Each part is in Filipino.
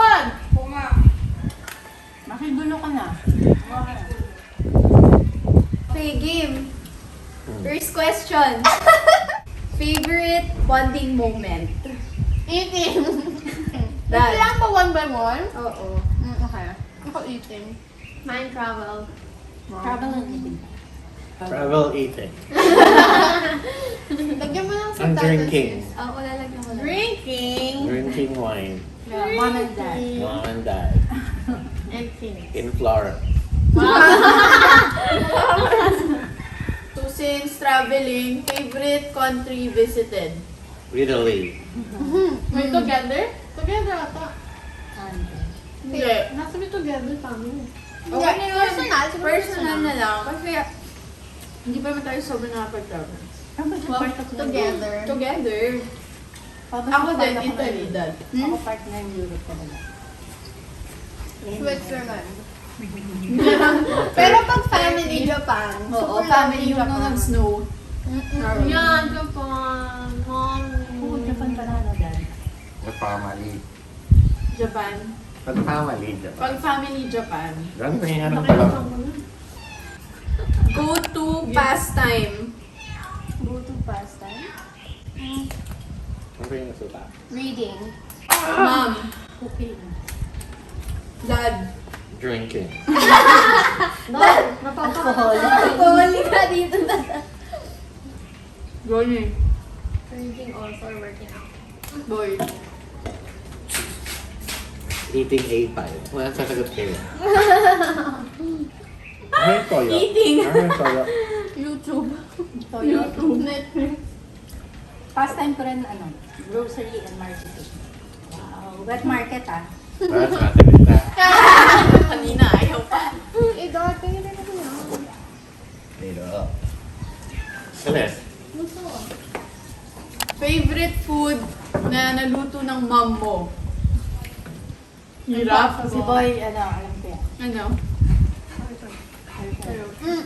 God! Oo nga. Makigulo ka na. Okay, game. First question. Favorite bonding moment? Eating. Dad. Kailangan ba one by one? Oo. Okay. Ako eating. Mine travel. Travel and eating. Travel eating. Lagyan mo lang sa I'm drinking. Oo, lalagyan ko lang. Drinking. Drinking wine. Yeah, mom and dad. Mom and dad. And Phoenix. In Florida. So since traveling, favorite country visited? Italy. Wait, together? Together ata. Hindi. Nasa may together family. Okay na yun. Personal. siguro Personal na lang. Kasi hindi pa naman tayo sobrang nakapag-travel. Together. Together. Ako din, Italy, dad. Ako part na yung Europe talaga. Switzerland. Pero pag family, Japan. Oo, Super family yung Japan. nung nag-snow. Yan, Japan. Oh, Japan pa na, dad. The family. Japan. The family. Pag family, Japan. Ganun na yung anong pala. Go to pastime. Go to pastime. Ano ba yung suta? Reading. Mom. Cooking. Dad. Drinking. Alcohol. Alcoholic ka dito na. Goni. Reading also or working out. Boy. Eating A5. Wala sasagot kayo. Ano yung toyo? Eating. Ano yung toyo? YouTube. YouTube. Netflix. Pastime ko rin, grocery and marketing. Wow, wet market Wala sasagot na. Kanina, ayaw pa. Eh, dati yun na ko yan. Dito. Celeste. Gusto ko. Favorite food na naluto ng mom mo? Hirap. Si Boy, alam ko yan. Ano?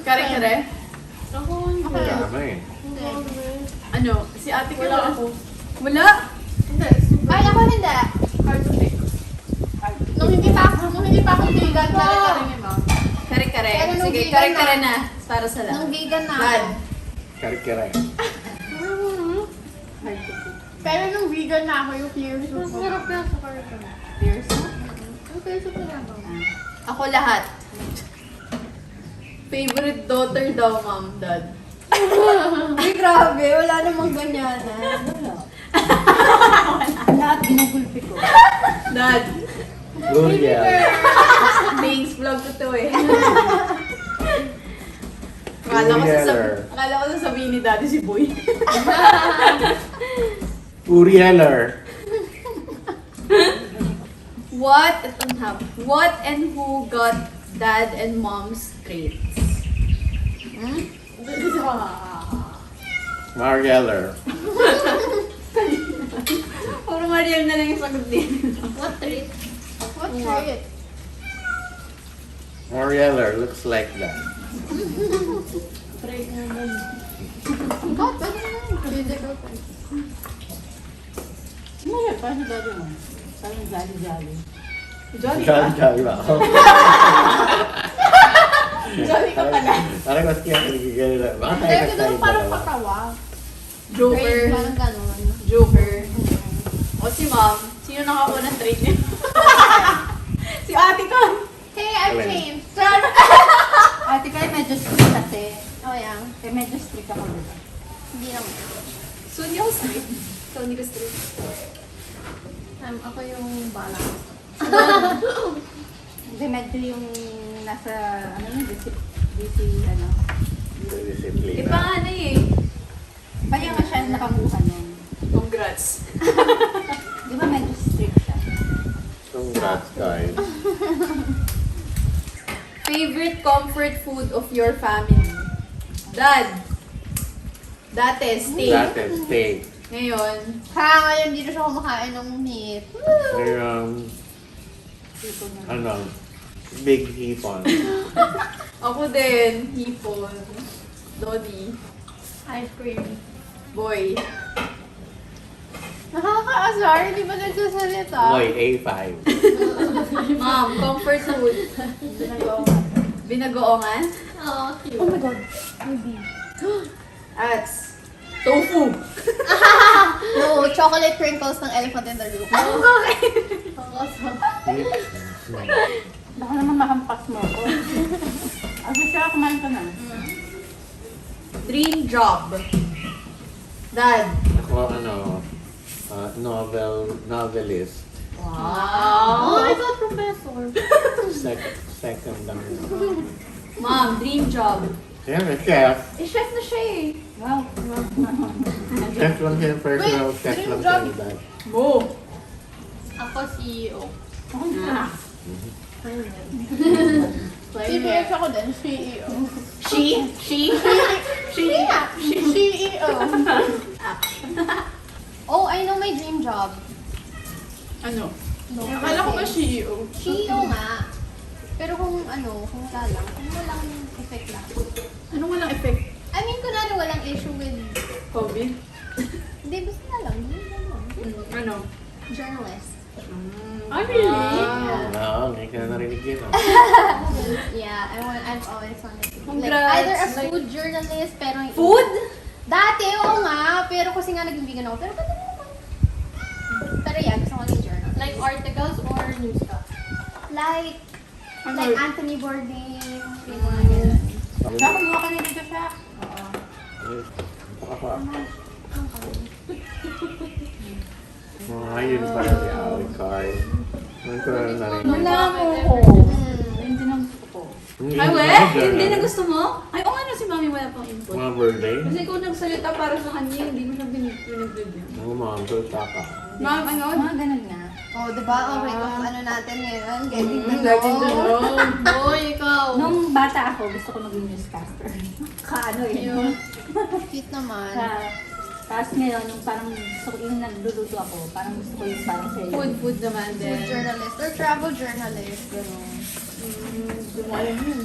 Kare-kare? Ako, okay. Dami eh. Ano? Si ate ko Wala lang. ako. Wala? Hindi. Ay, ako hindi. Cartoon. Nung hindi pa ako vegan, kare-kare niya ba? Kare-kare. Pero nung Sige, vegan kare-kare na. na. Para sa Nung lang. vegan na Dad. ako. Kare-kare. Pero nung vegan na ako, yung clear soup. Masarap yan sa kare-kare. Clear soup? Yung clear soup na lang. Ako lahat. Favorite daughter daw, mom, dad. Ay, grabe. Wala namang ganyan. Lahat ginugulpi ko. Dad. L'Oreal. Thanks, vlog ko to eh. Uriel. Akala ko sasabihin ni daddy si Boy. Urieler. What and who got dad and mom's traits? Marieler. Puro Mariel na lang yung sagot din. What trait? What trait? Marieler looks like that. Trait naman. Oh, pwede naman. Physical trait. Ano yan? Paano dali mo? Parang jolly-jolly. Jolly ka? Jolly ba ako? Jolly ka pala. Parang mas kaya nagigil na. Baka tayo Pero kasi doon parang dalawa. patawa. Joker. Trait, parang gano'n. Joker. O si mom, sino nakakuha ng trait niya? Si ate ko. Hey, I've Alin? changed. Ate ko ay medyo strict kasi. Oh, yeah. Kaya medyo strict ako dito. Hindi naman. So, hindi ako straight. So, hindi ko straight. Ako yung balance. Hindi medyo yung nasa, Discipline. Iba nga na eh. Kaya nga siya nakakuha nun. Congrats. Di ba medyo strict siya? Congrats, guys. Favorite comfort food of your family? Dad. Dati, steak. Dati, steak. Ngayon, Ngayon dito siya kumakain ng meat. Ngayon, big hipon. ako din, hipon. Dodi. Ice cream. Boy. Nakaka-azar, hindi ba nagsasalita? Boy, A5. Mom, comfort food. Binagoongan? Oh, cute. Oh my God. Maybe. At tofu. No, chocolate crinkles ng elephant in the room. Baka naman makampas mo ako. Siya, kumain ka na. Dream job. Dad. Ako, novelist. Oh, I Wow. thought professor. Second lang. Mom, dream job. Siyempre, chef. Eh, chef na siya eh. Wow. Chef lang siya, personal Wait, chef dream lang job. siya ni Dad. Mo. Ako CEO. Ah. CPF ako din, CEO. She? Yeah, CEO. Oh, I know my dream job. Ano? No, Akala ko ba CEO? CEO nga. Pero kung wala lang. Kung walang effect lang. Anong walang effect? I mean, kunwari walang issue with... COVID? Hindi, basta na lang. Ano? Journalist. Ah, really? Oo, hindi ka na narinig yun. Yeah, I've always wanted to be. Like, Congrats. either a food journalist, pero... Food? Dati, oo nga. Pero kasi nga naging vegan ako. Pero pwede na naman. Pero yeah, gusto ko maging journalist. Like articles or news stuff? Like Anthony Bourdain. Yung mga ganun. Siya, kumuha ka na dito siya. Ako. Ayun pala si Alan Carl. Ngayon ko na narinig. Wala mo ko. Hindi na gusto ko. Ay, we? Hindi na gusto mo? Ay, oo nga na si Mami wala pang input. Mga birthday? Kasi kung nagsalita para sa kanya, hindi mo siya binibigyan. Oo, mga salta ka. Ma'am, ano? Mga ganun nga. Oh, diba? Okay, kung ano natin ngayon. Getting to Getting to know. know. Boy, ikaw. Nung bata ako, gusto ko maging newscaster. Kaano yun? Cute naman. Tapos ngayon, yung parang gusto ko yung nagluluto ako, parang gusto ko yung parang sa'yo. Food naman din. Food journalist or travel journalist. Gano'n. Hindi mo alam yun.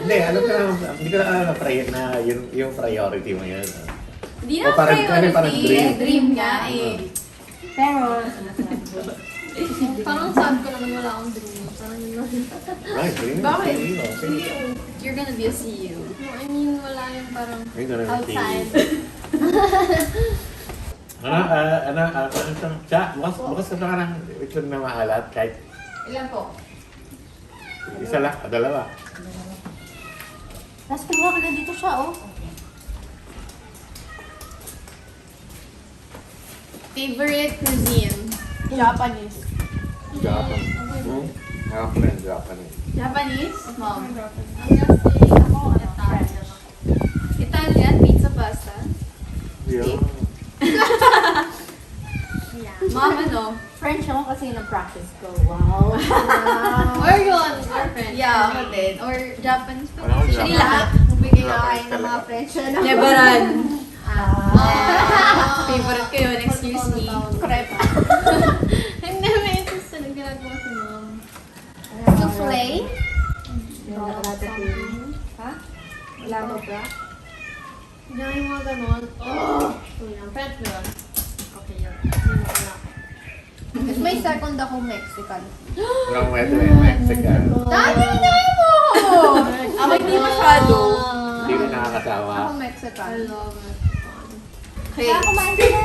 Hindi, alam ko na, hindi ko na alam na yung priority mo yun. Hindi O, na parang- priority. parang dream. Dream nga eh. Pero, Parang sad ko naman wala akong dream. Parang yun lang. Ay, dream. Bakit? Sige. You're gonna be a CEO. No, I mean, wala yung parang Ay, ganun yung outside. bukas ka na ng itlog na maalat kahit Ilan po? isa lang, dalawa. tapos kumuha ka na dito siya, oh. Favorite cuisine? Japanese. Japan. Ako rin, Japanese. Japanese? Mom. I'm gonna say, ako, Italian. Italian, pizza, pasta. Yeah. Yeah. Mom, ano? French ako kasi nag-practice ko. Wow. Or yun, or French. Yeah, ako din. Or Japanese pa. Ano, Hindi Japanese? lahat. Bigay nga kayo ng mga French na. Lebaran. Ah. Favorite ko yun, excuse me. Crepe. Hindi, may interest na ginagawa si mom. Souffle? Yung nakarating. Ha? Wala mo ba? Yan yung mga ganon. Oh! So yan, French na yun. Okay yun. Yun na wala. Tapos may second ako Mexican. Ang wedo yung Mexican. Dami na mo! Ako hindi masyado. Hindi ko nakakatawa. Ako Mexican. I love it. Okay. kumain ka na.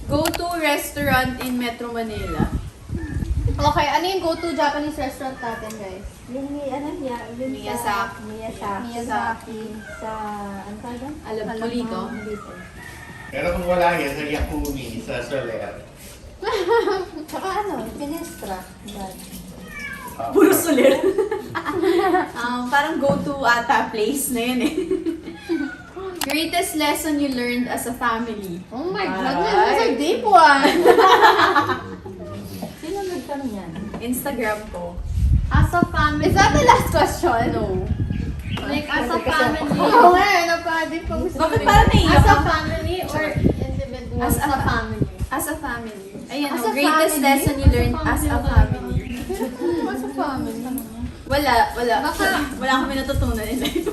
Go-to restaurant in Metro Manila. Okay, ano yung go-to Japanese restaurant natin, guys? Yung Miyazaki. Miyazaki. Sa, ano ka doon? Alam, Molito. Molito. Pero kung wala yan, sa Yakumi, sa Soler. Tsaka ano, Pinestra. Puro sulit. Parang go-to ata place na yun eh. Greatest lesson you learned as a family. Oh my God, Ay. that's a deep one! Sino nagtanong yan? Instagram ko. As a family. Is that the last question? No. Like, as a family. Oo nga, napaka-deep ang Bakit parang naiyak As a ka? family or individual? As a family. As a family. Ayan As o, a greatest family? lesson you learned as a family. As a family. Wala. Baka- Wala kami natutunan in life.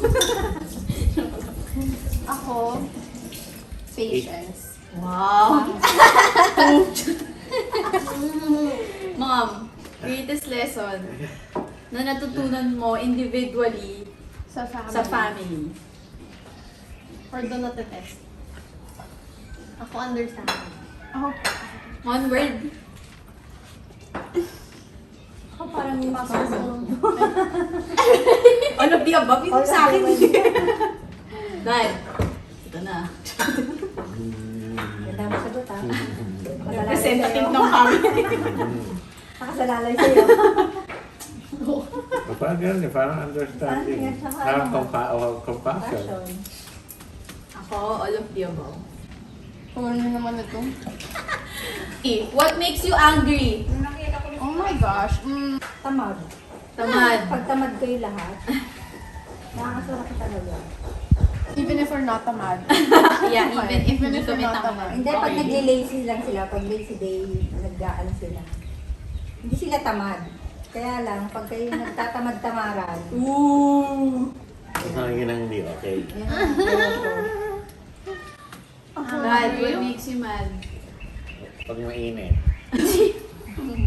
Ako, patience. Wow. Mom, greatest lesson na natutunan mo individually Sa family. sa family. Or do not test. Ako understand. Ako, One word. ako parang yung All of the above, hindi sa akin. Dad, ito na. Ganda mo sagot ha. Representative ng family. Nakasalalay sa'yo. Parang ganun eh, parang understanding. Parang compassion. Passion. Ako, all of the above. Kung ano naman ito. What makes you angry? Oh my gosh. Tamad. Tamad. Pag tamad kayo lahat, nakakasara ka talaga. Even if we're not tamad. Yeah, even if Even hindi if we're kami not tamad. Hindi, pag nag-lazy lang sila, pag lazy day, nag-aan sila. Hindi sila tamad. Kaya lang, pag kayo nagtatamad-tamaran, Ooh. Isang yun ang hindi okay. yun ang pero Dad, what makes you mad? Pag mainit.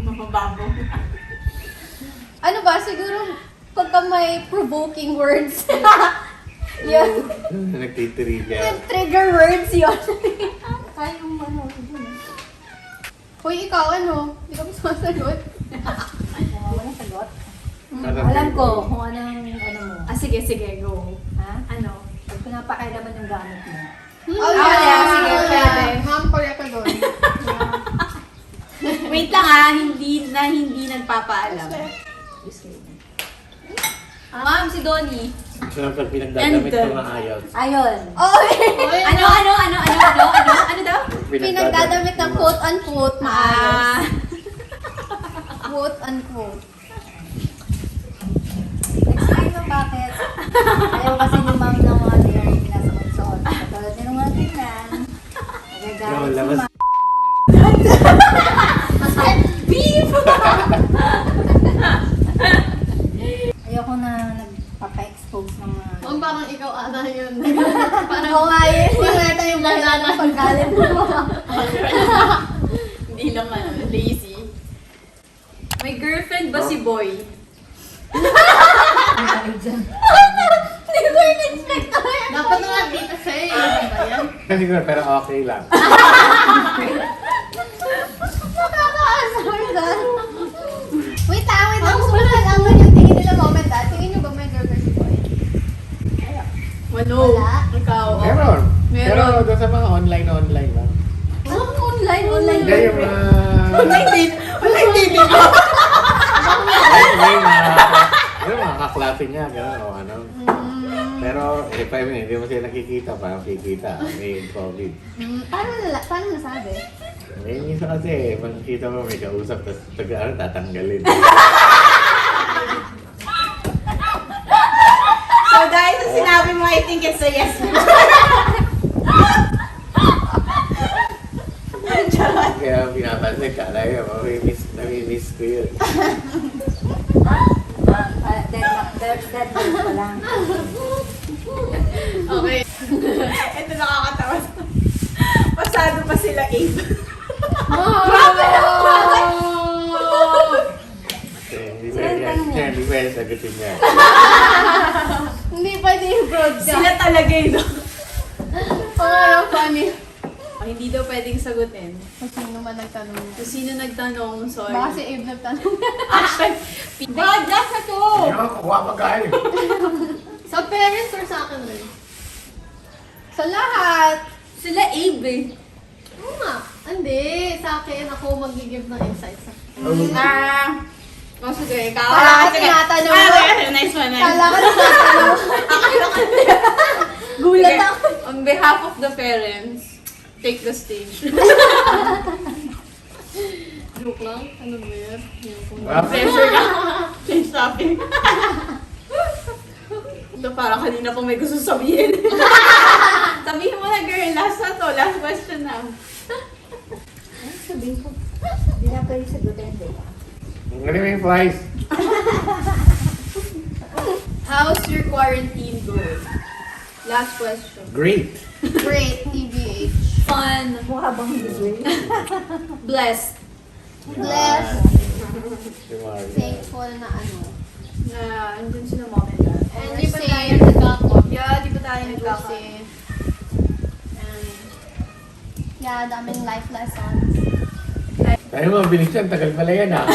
Mapababo. Ano ba? Siguro pagka may provoking words. Yun. Nagtitrigger. Yung trigger words yun. kaya yung ano, yun. Hoy, ikaw ano? Hindi ka masasagot. Walang sagot. Parang Alam ko trigger. kung anong ano mo. Sige, go. Ha? Ano? Pag pinapakailaman yung gamit mo. Oh, yeah. Sige, pwede. Ma'am, correct ka doon. Wait lang hindi nagpapaalam. Ma'am, si Donnie. So, pag pinagdadamit And, ko maayos. Ayun. Oh, Ano daw? pinagdadamit ng quote-unquote maayos. Ah. Quote-unquote. Explain mo bakit. Ayaw kasi ni ma'am ng mga yung nasa mansot. Katulad nila mga tingnan. Yung Nagagalit labas. si ma'am. Beef! Ayoko na nagpapa-expose ng mga... Ma'am, parang ikaw ata yun. Parang ako nga yun. Yung ata yung banana ng paggalit mo. Hindi lang lazy. May girlfriend ba si Boy? Ay, dyan. Hindi ko in-expect ko yan. Dapat naman dito sa'yo. Ano ba yan? Kasi ko, pero okay lang. Nakakaasar ka. Wait lang. Gusto ko nalaman yung tingin nila moment ah. Tingin nyo ba may girlfriend si Boy? Walo. Wala. Ikaw. Meron. Meron. Pero doon sa mga online lang. Online. Hindi yung mga... Online dating. Yung mga kaklase niya, gano'n o ano. Pero, hindi mo sila nakikita, parang kikita. May COVID. Paano nasabi? Ngayon isa kasi, makikita mo may kausap, tapos tatanggalin. So guys, sa sinabi mo, I think it's a yes. Kaya pinapansin ka, nami-miss ko yun. Dead pa lang. Okay. Ito nakakatawa. Pasado pa sila 8. Hindi pwede sagutin niya. Hindi pwede yung broadcast. Sila talaga yun. Oh, funny. Hindi daw pwedeng sagutin. Kung sino man nagtanong. Kung sino nagtanong, sorry. Baka si Abe nagtanong. God, that's na to! Hindi naman kukuha magkain. Sa parents or sa akin rin? Sa lahat. Sila Abe eh. Oo nga. Hindi. Sa akin, ako mag-give ng insights. Sige, ikaw. Kala ka tinatanong mo. Okay, nice one. Kala ka tinatanong. Gulat Sige, ako. on behalf of the parents, take the stage. Joke lang. Ano ba yun? Pressure ka. Change topic. Ito parang kanina pa may gusto sabihin. Sabihin mo na girl, last na to. Last question na. Sabihin ko, hindi na pwede sagutin, di ba? Ang galing mo yung flies. How's your quarantine going? Last question. Great. Great. TBH. Fun. Mukha bang hindi. Blessed. Blessed. Si Maria. Thankful na ano. Na andun sila mom and dad. And Di ba tayo safe, nagkakot. Yeah, di ba tayo nagkaka... Safe. And, yeah, daming life lessons. Tayo mga bilis yan, tagal pala yan ah.